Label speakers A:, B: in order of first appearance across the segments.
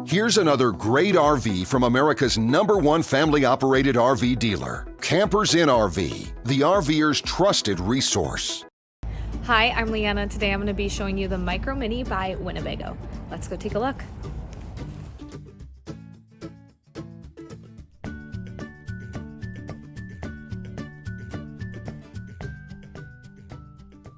A: Here's another great RV from America's #1 family-operated RV dealer, Campers Inn RV, the RVer's trusted resource.
B: Hi, I'm Leanna. Today I'm going to be showing you the Micro Mini by Winnebago. Let's go take a look.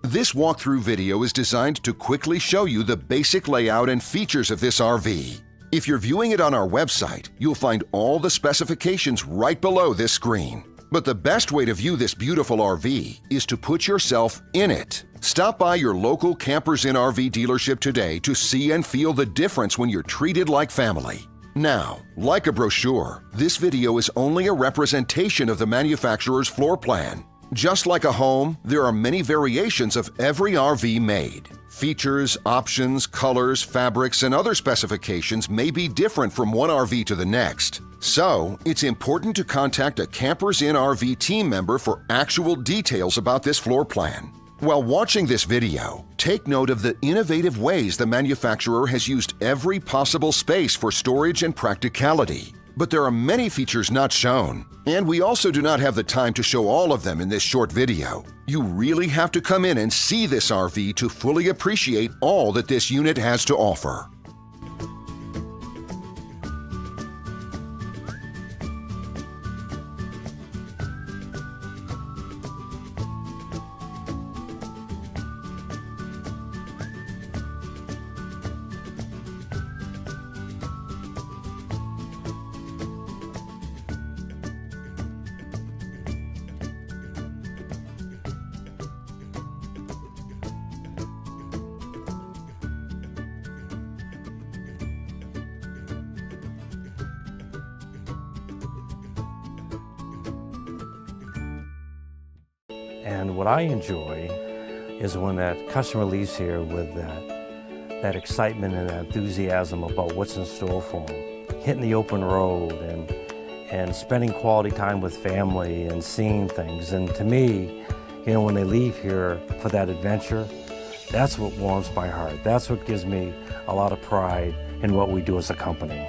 A: This walkthrough video is designed to quickly show you the basic layout and features of this RV. If you're viewing it on our website, you'll find all the specifications right below this screen. But the best way to view this beautiful RV is to put yourself in it. Stop by your local Campers Inn RV dealership today to see and feel the difference when you're treated like family. Now, like a brochure, this video is only a representation of the manufacturer's floor plan. Just like a home, there are many variations of every RV made. Features, options, colors, fabrics, and other specifications may be different from one RV to the next. So, it's important to contact a Campers Inn RV team member for actual details about this floor plan. While watching this video, take note of the innovative ways the manufacturer has used every possible space for storage and practicality. But there are many features not shown, and we also do not have the time to show all of them in this short video. You really have to come in and see this RV to fully appreciate all that this unit has to offer.
C: And what I enjoy is when that customer leaves here with that excitement and that enthusiasm about what's in store for them. Hitting the open road and spending quality time with family and seeing things. And to me, you know, when they leave here for that adventure, that's what warms my heart. That's what gives me a lot of pride in what we do as a company.